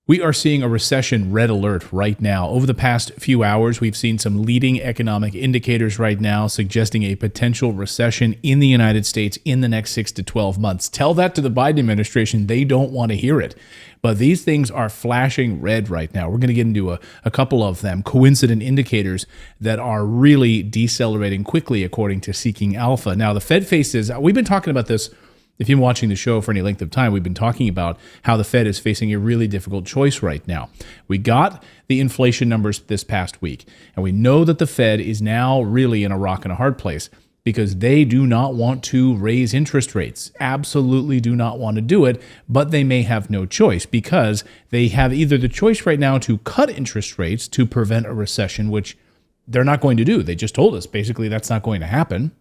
We are seeing a recession red alert right now. Over the past few hours, we've seen some leading economic indicators right now suggesting a potential recession in the United States in the next 6 to 12 months. Tell that to the Biden administration. They don't want to hear it. But these things are flashing red right now. We're going to get into a couple of them, coincident indicators that are really decelerating quickly, according to Seeking Alpha. Now, the Fed faces, we've been talking about this. If you've been watching the show for any length of time, we've been talking about how the Fed is facing a really difficult choice right now. We got the inflation numbers this past week, and we know that the Fed is now really in a rock and a hard place because they do not want to raise interest rates, absolutely do not want to do it, but they may have no choice because they have either the choice right now to cut interest rates to prevent a recession, which they're not going to do. They just told us basically that's not going to happen.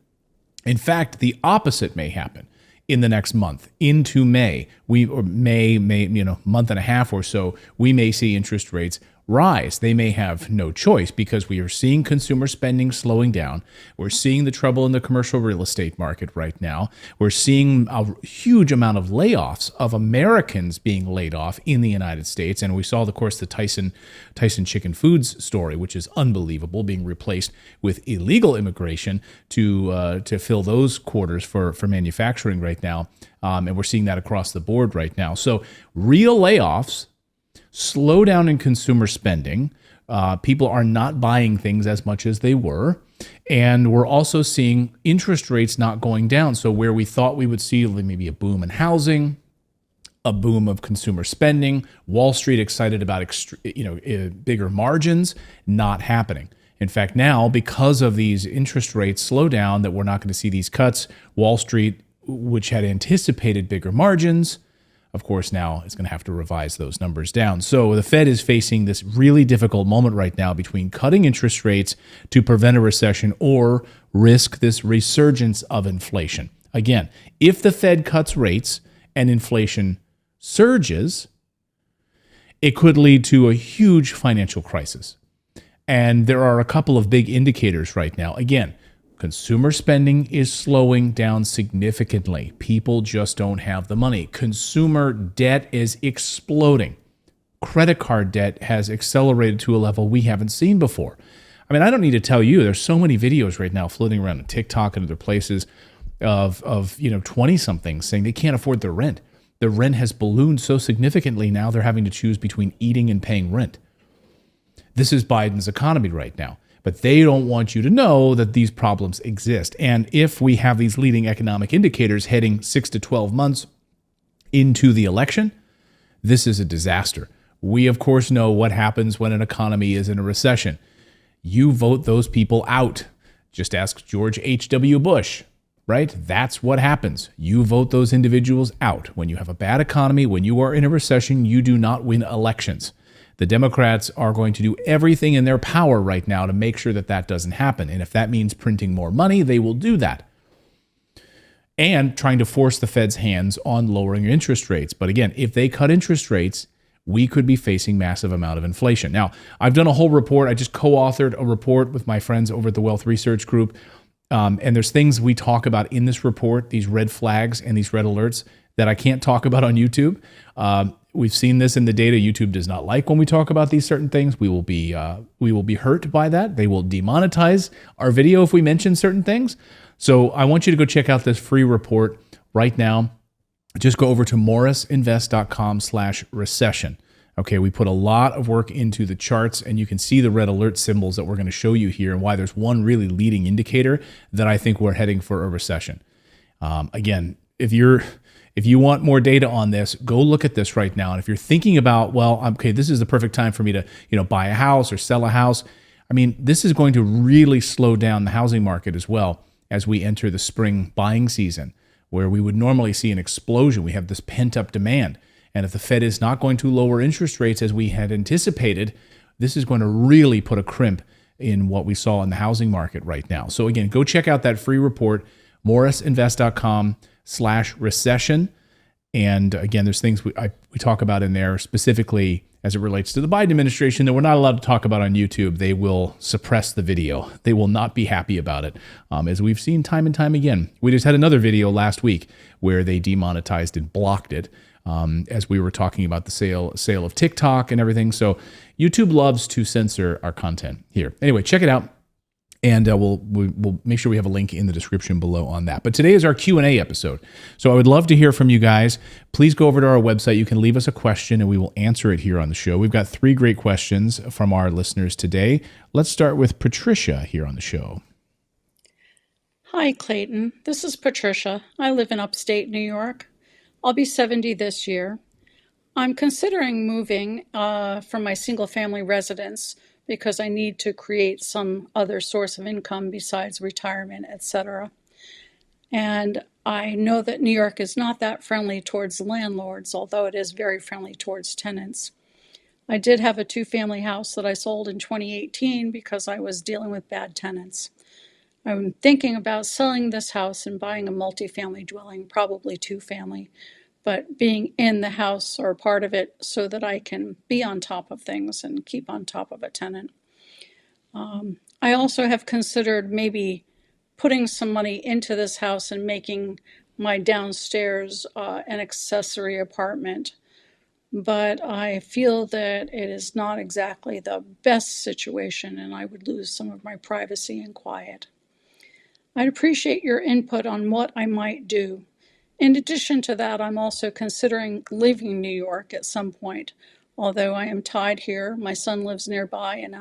In fact, the opposite may happen. In the next month, into May, month and a half or so, we may see interest rates rise. They may have no choice because we are seeing consumer spending slowing down. We're seeing the trouble in the commercial real estate market right now. We're seeing a huge amount of layoffs of Americans being laid off in the United States. And we saw, of course, the Tyson Chicken Foods story, which is unbelievable, being replaced with illegal immigration to fill those quarters for manufacturing right now. And we're seeing that across the board right now. So real layoffs, slowdown in consumer spending. People are not buying things as much as they were. And we're also seeing interest rates not going down. So where we thought we would see maybe a boom in housing, a boom of consumer spending, Wall Street excited about bigger margins, not happening. In fact, now, because of these interest rates slow down, that we're not going to see these cuts, Wall Street, which had anticipated bigger margins, of course, now it's going to have to revise those numbers down. So the Fed is facing this really difficult moment right now between cutting interest rates to prevent a recession or risk this resurgence of inflation. Again, if the Fed cuts rates and inflation surges, it could lead to a huge financial crisis. And there are a couple of big indicators right now. Again, consumer spending is slowing down significantly. People just don't have the money. Consumer debt is exploding. Credit card debt has accelerated to a level we haven't seen before. I mean, I don't need to tell you, there's so many videos right now floating around on TikTok and other places of 20-somethings saying they can't afford their rent. The rent has ballooned so significantly now they're having to choose between eating and paying rent. This is Biden's economy right now. But they don't want you to know that these problems exist. And if we have these leading economic indicators heading 6 to 12 months into the election, this is a disaster. We, of course, know what happens when an economy is in a recession. You vote those people out. Just ask George H.W. Bush, right? That's what happens. You vote those individuals out. When you have a bad economy, when you are in a recession, you do not win elections. The Democrats are going to do everything in their power right now to make sure that that doesn't happen. And if that means printing more money, they will do that. And trying to force the Fed's hands on lowering interest rates. But again, if they cut interest rates, we could be facing massive amount of inflation. Now, I've done a whole report. I just co-authored a report with my friends over at the Wealth Research Group. And there's things we talk about in this report, these red flags and these red alerts, that I can't talk about on YouTube. We've seen this in the data. YouTube does not like when we talk about these certain things. We will be hurt by that. They will demonetize our video if we mention certain things. So I want you to go check out this free report right now. Just go over to morrisinvest.com/recession. Okay, we put a lot of work into the charts, and you can see the red alert symbols that we're going to show you here and why there's one really leading indicator that I think we're heading for a recession. Again, if you want more data on this, go look at this right now. And if you're thinking about, well, okay, this is the perfect time for me to, buy a house or sell a house. I mean, this is going to really slow down the housing market as well as we enter the spring buying season, where we would normally see an explosion. We have this pent-up demand. And if the Fed is not going to lower interest rates as we had anticipated, this is going to really put a crimp in what we saw in the housing market right now. So again, go check out that free report, morrisinvest.com/recession. And again, there's things we talk about in there specifically as it relates to the Biden administration that we're not allowed to talk about on YouTube. They will suppress the video. They will not be happy about it, as we've seen time and time again. We just had another video last week where they demonetized and blocked it as we were talking about the sale of TikTok and everything. So YouTube loves to censor our content here. Anyway, check it out. And we'll make sure we have a link in the description below on that. But today is our Q&A episode. So I would love to hear from you guys. Please go over to our website. You can leave us a question and we will answer it here on the show. We've got 3 great questions from our listeners today. Let's start with Patricia here on the show. Hi, Clayton. This is Patricia. I live in upstate New York. I'll be 70 this year. I'm considering moving from my single-family residence because I need to create some other source of income besides retirement, etc. And I know that New York is not that friendly towards landlords, although it is very friendly towards tenants. I did have a 2-family house that I sold in 2018 because I was dealing with bad tenants. I'm thinking about selling this house and buying a multifamily dwelling, probably 2-family, but being in the house or part of it so that I can be on top of things and keep on top of a tenant. I also have considered maybe putting some money into this house and making my downstairs an accessory apartment. But I feel that it is not exactly the best situation and I would lose some of my privacy and quiet. I'd appreciate your input on what I might do. In addition to that, I'm also considering leaving New York at some point. Although I am tied here, my son lives nearby, and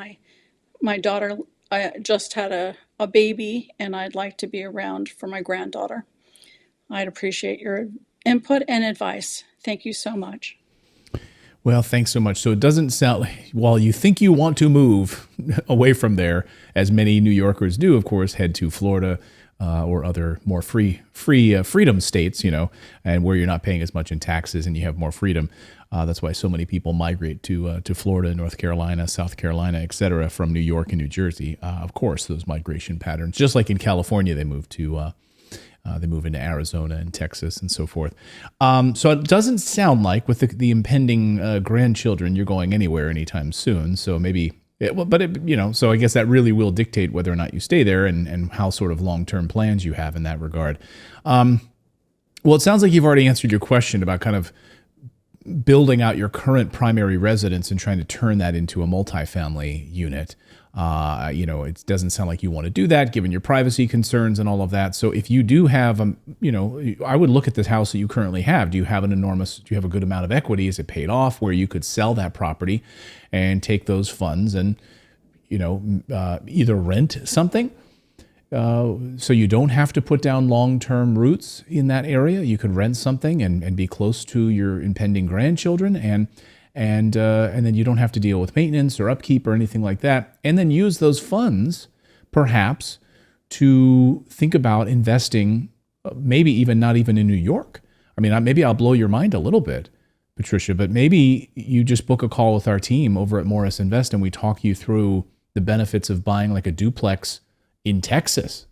my daughter just had a baby, and I'd like to be around for my granddaughter. I'd appreciate your input and advice. Thank you so much. Well, thanks so much. So it doesn't sound like, while you think you want to move away from there, as many New Yorkers do, of course, head to Florida or other more freedom states, and where you're not paying as much in taxes and you have more freedom. That's why so many people migrate to Florida, North Carolina, South Carolina, et cetera, from New York and New Jersey. Of course, those migration patterns, just like in California, they move into Arizona and Texas and so forth. So it doesn't sound like with the impending grandchildren, you're going anywhere anytime soon. So maybe, so I guess that really will dictate whether or not you stay there and how sort of long-term plans you have in that regard. Well, it sounds like you've already answered your question about kind of building out your current primary residence and trying to turn that into a multifamily unit. It doesn't sound like you want to do that given your privacy concerns and all of that. So if you do have, I would look at this house that you currently have. Do you have a good amount of equity? Is it paid off where you could sell that property and take those funds and, either rent something, so you don't have to put down long-term roots in that area. You could rent something and be close to your impending grandchildren and then you don't have to deal with maintenance or upkeep or anything like that. And then use those funds, perhaps, to think about investing, maybe even not even in New York. I mean, maybe I'll blow your mind a little bit, Patricia, but maybe you just book a call with our team over at Morris Invest and we talk you through the benefits of buying like a duplex in Texas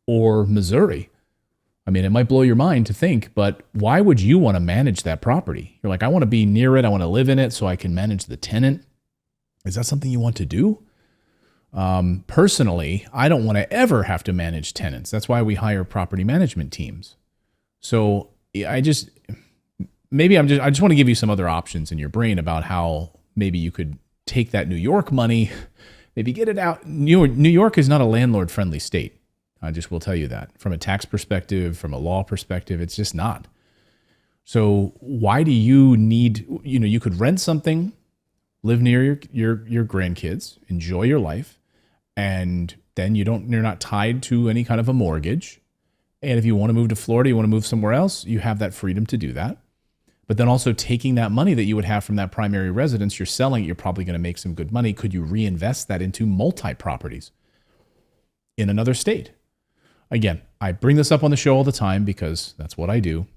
or Missouri. I mean, it might blow your mind to think, but why would you want to manage that property? You're like, I want to be near it. I want to live in it so I can manage the tenant. Is that something you want to do? Personally, I don't want to ever have to manage tenants. That's why we hire property management teams. So I just want to give you some other options in your brain about how maybe you could take that New York money, maybe get it out. New York is not a landlord-friendly state. I just will tell you that. From a tax perspective, from a law perspective, it's just not. So why do you need, you could rent something, live near your grandkids, enjoy your life, and then you're not tied to any kind of a mortgage. And if you want to move to Florida, you want to move somewhere else, you have that freedom to do that. But then also taking that money that you would have from that primary residence, you're selling it, you're probably going to make some good money. Could you reinvest that into multi-properties in another state? Again, I bring this up on the show all the time because that's what I do.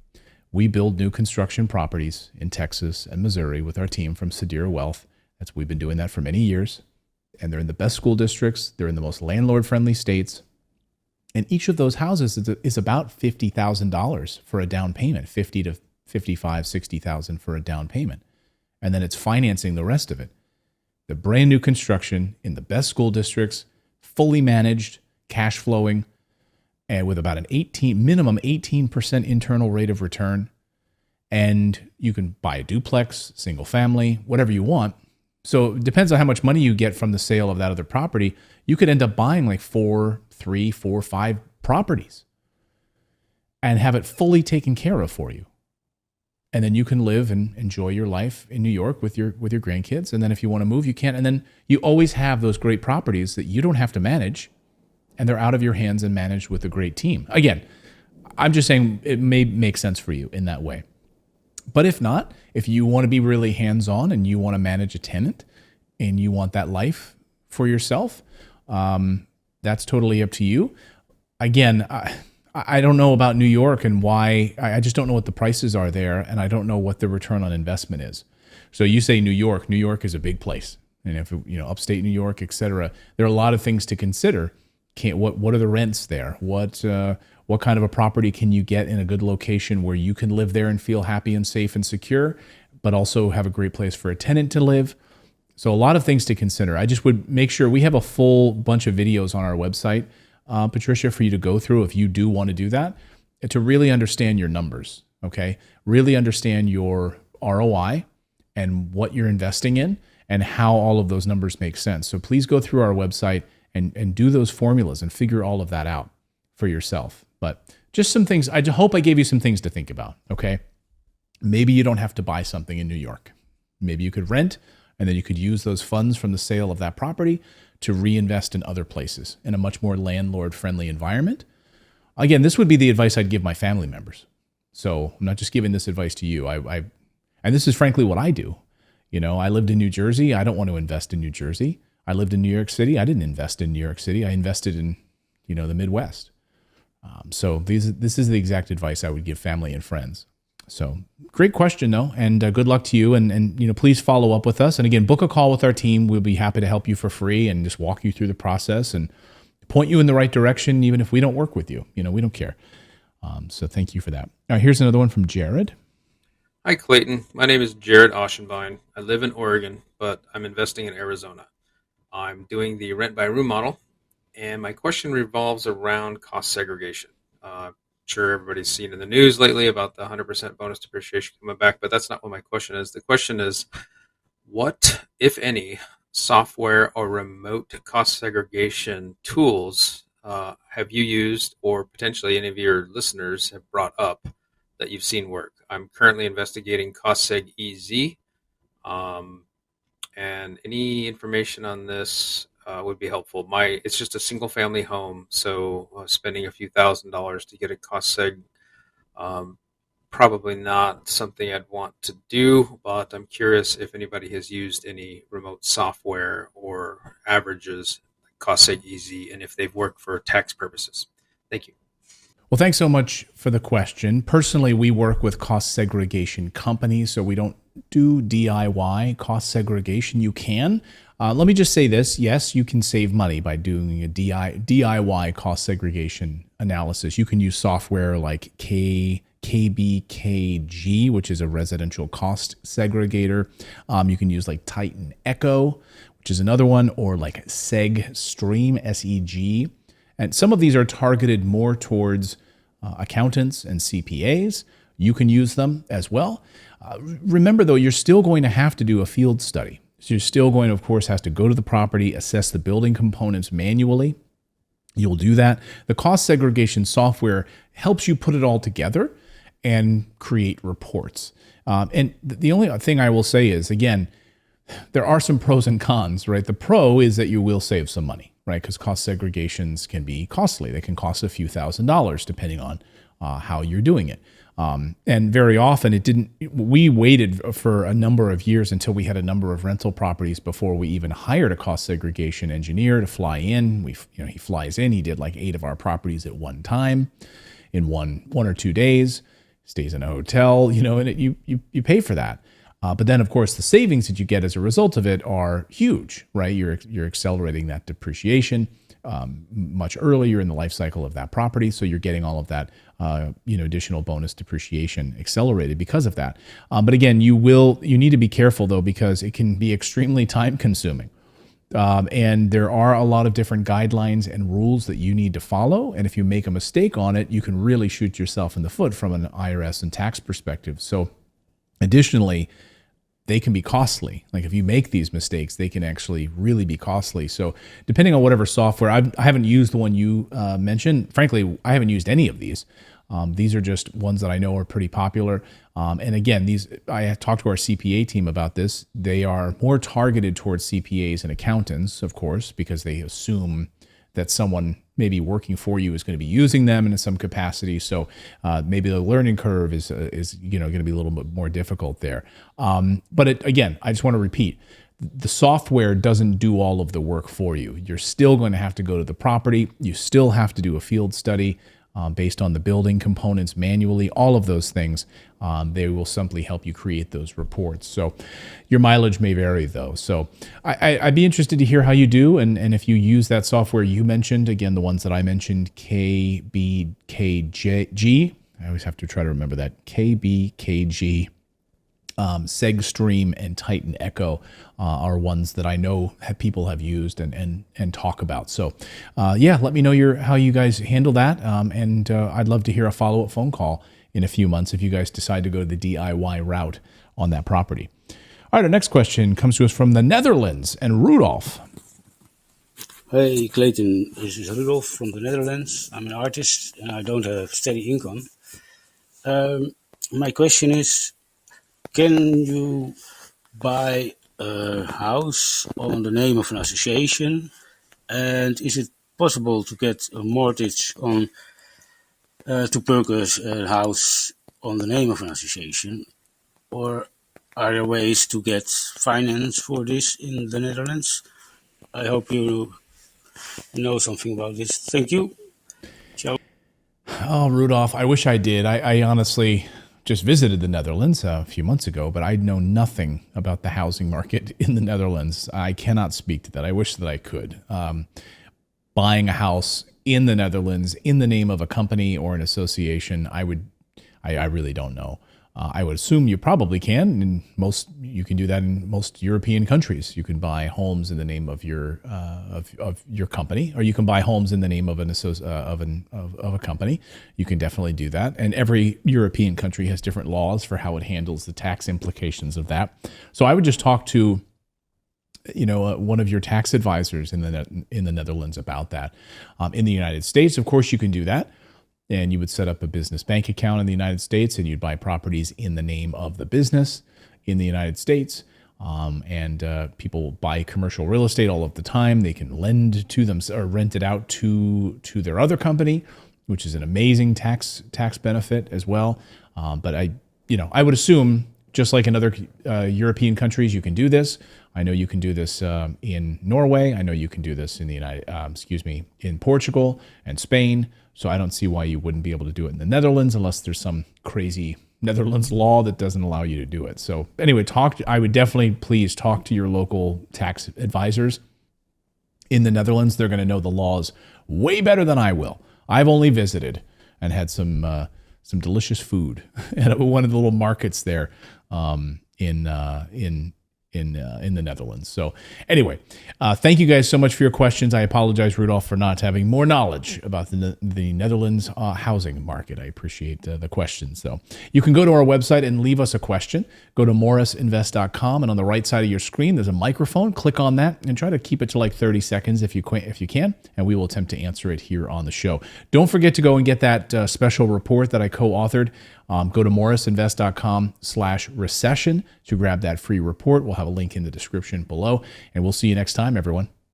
We build new construction properties in Texas and Missouri with our team from Sedera Wealth. We've been doing that for many years. And they're in the best school districts. They're in the most landlord-friendly states. And each of those houses is about $50,000 for a down payment, $50,000 to $55,000, $60,000 for a down payment. And then it's financing the rest of it. The brand new construction in the best school districts, fully managed, cash flowing, and with about an minimum 18% internal rate of return. and you can buy a duplex, single family, whatever you want. So it depends on how much money you get from the sale of that other property. You could end up buying like 3, 4, 5 properties and have it fully taken care of for you. And then you can live and enjoy your life in New York with your grandkids. And then if you want to move, you can. And then you always have those great properties that you don't have to manage, and they're out of your hands and managed with a great team. Again, I'm just saying it may make sense for you in that way. But if not, if you want to be really hands-on and you want to manage a tenant and you want that life for yourself, that's totally up to you. Again, I don't know about New York and why. I just don't know what the prices are there, and I don't know what the return on investment is. So you say New York. New York is a big place, and if upstate New York, et cetera, there are a lot of things to consider. What are the rents there? What kind of a property can you get in a good location where you can live there and feel happy and safe and secure, but also have a great place for a tenant to live? So a lot of things to consider. I just would make sure we have a full bunch of videos on our website, Patricia, for you to go through if you do want to do that, to really understand your numbers, okay? Really understand your ROI and what you're investing in and how all of those numbers make sense. So please go through our website and do those formulas and figure all of that out for yourself. But just some things, I hope I gave you some things to think about, okay? Maybe you don't have to buy something in New York. Maybe you could rent, and then you could use those funds from the sale of that property to reinvest in other places in a much more landlord-friendly environment. Again, this would be the advice I'd give my family members. So I'm not just giving this advice to you. And this is frankly what I do. I lived in New Jersey. I don't want to invest in New Jersey. I lived in New York City. I didn't invest in New York City. I invested in, the Midwest. So this is the exact advice I would give family and friends. So great question though, and good luck to you. And please follow up with us. And again, book a call with our team. We'll be happy to help you for free and just walk you through the process and point you in the right direction, even if we don't work with you. We don't care. So thank you for that. All right, here's another one from Jared. Hi, Clayton. My name is Jared Oschenbein. I live in Oregon, but I'm investing in Arizona. I'm doing the rent by room model, and my question revolves around cost segregation. Sure, everybody's seen in the news lately about the 100% bonus depreciation coming back, but that's not what my question is. The question is, what, if any, software or remote cost segregation tools have you used, or potentially any of your listeners have brought up that you've seen work? I'm currently investigating SegStream, and any information on this would be helpful. It's just a single family home, so spending a few $1,000s to get a cost seg, probably not something I'd want to do, but I'm curious if anybody has used any remote software or averages cost seg easy, and if they've worked for tax purposes. Thank you. Well, thanks so much for the question. Personally, we work with cost segregation companies, so we don't do DIY cost segregation. You can. Let me just say this. Yes, you can save money by doing a DIY cost segregation analysis. You can use software like KBKG, which is a residential cost segregator. You can use like Titan Echo, which is another one, or like SegStream, SEG. And some of these are targeted more towards accountants and CPAs. You can use them as well. Remember, though, you're still going to have to do a field study. So you're still going to, of course, have to go to the property, assess the building components manually. You'll do that. The cost segregation software helps you put it all together and create reports. And the only thing I will say is, again, there are some pros and cons, right? The pro is that you will save some money, right? Because cost segregations can be costly. They can cost a few $1,000s depending on how you're doing it. And very often we waited for a number of years until we had a number of rental properties before we even hired a cost segregation engineer to fly in. He flies in, he did like 8 of our properties at one time in one or 2 days, stays in a hotel, and you pay for that. But then, of course, the savings that you get as a result of it are huge, right? You're accelerating that depreciation much earlier in the life cycle of that property, so you're getting all of that, additional bonus depreciation accelerated because of that. But again, you need to be careful though, because it can be extremely time consuming. And there are a lot of different guidelines and rules that you need to follow. And if you make a mistake on it, you can really shoot yourself in the foot from an IRS and tax perspective. So Additionally, they can be costly. Like if you make these mistakes, they can actually really be costly. So depending on whatever software, I haven't used the one you mentioned. Frankly, I haven't used any of these. These are just ones that I know are pretty popular. And again, I talked to our CPA team about this. They are more targeted towards CPAs and accountants, of course, because they assume that someone maybe working for you is going to be using them in some capacity. So maybe the learning curve is going to be a little bit more difficult there. But again, I just want to repeat, the software doesn't do all of the work for you. You're still going to have to go to the property. You still have to do a field study based on the building components manually, all of those things. They will simply help you create those reports. So your mileage may vary though. So I'd be interested to hear how you do. And if you use that software you mentioned, again, the ones that I mentioned, KBKG, I always have to try to remember that, KBKG, SegStream and Titan Echo are ones that I know people have used and talk about. So let me know how you guys handle that. And I'd love to hear a follow-up phone call in a few months if you guys decide to go the DIY route on that property. All right, our next question comes to us from the Netherlands and Rudolph. Hey Clayton, this is Rudolph from the Netherlands. I'm an artist and I don't have steady income. My question is, can you buy a house on the name of an association? And is it possible to get a mortgage on to purchase a house on the name of an association? Or are there ways to get finance for this in the Netherlands? I hope you know something about this. Thank you. Ciao. Oh, Rudolph, I wish I did. I honestly just visited the Netherlands a few months ago, but I know nothing about the housing market in the Netherlands. I cannot speak to that. I wish that I could. Buying a house in the Netherlands in the name of a company or an association, I really don't know. I would assume you probably can. You can do that in most European countries. You can buy homes in the name of your company, or you can buy homes in the name of a company. You can definitely do that. And every European country has different laws for how it handles the tax implications of that. So I would just talk to one of your tax advisors in the Netherlands about that. In the United States, of course, you can do that. And you would set up a business bank account in the United States, and you'd buy properties in the name of the business in the United States. People buy commercial real estate all of the time. They can lend to them or rent it out to their other company, which is an amazing tax benefit as well. But I would assume, just like in other European countries, you can do this. I know you can do this in Norway. I know you can do this in in Portugal and Spain. So I don't see why you wouldn't be able to do it in the Netherlands unless there's some crazy Netherlands law that doesn't allow you to do it. So anyway, I would definitely please talk to your local tax advisors in the Netherlands. They're going to know the laws way better than I will. I've only visited and had some delicious food at one of the little markets there in the Netherlands. So anyway, thank you guys so much for your questions. I apologize, Rudolph, for not having more knowledge about the Netherlands housing market. I appreciate the questions. So you can go to our website and leave us a question. Go to morrisinvest.com, and on the right side of your screen, there's a microphone. Click on that and try to keep it to like 30 seconds if you can, and we will attempt to answer it here on the show. Don't forget to go and get that special report that I co-authored. Go to morrisinvest.com/recession to grab that free report. We'll have a link in the description below, and we'll see you next time, everyone.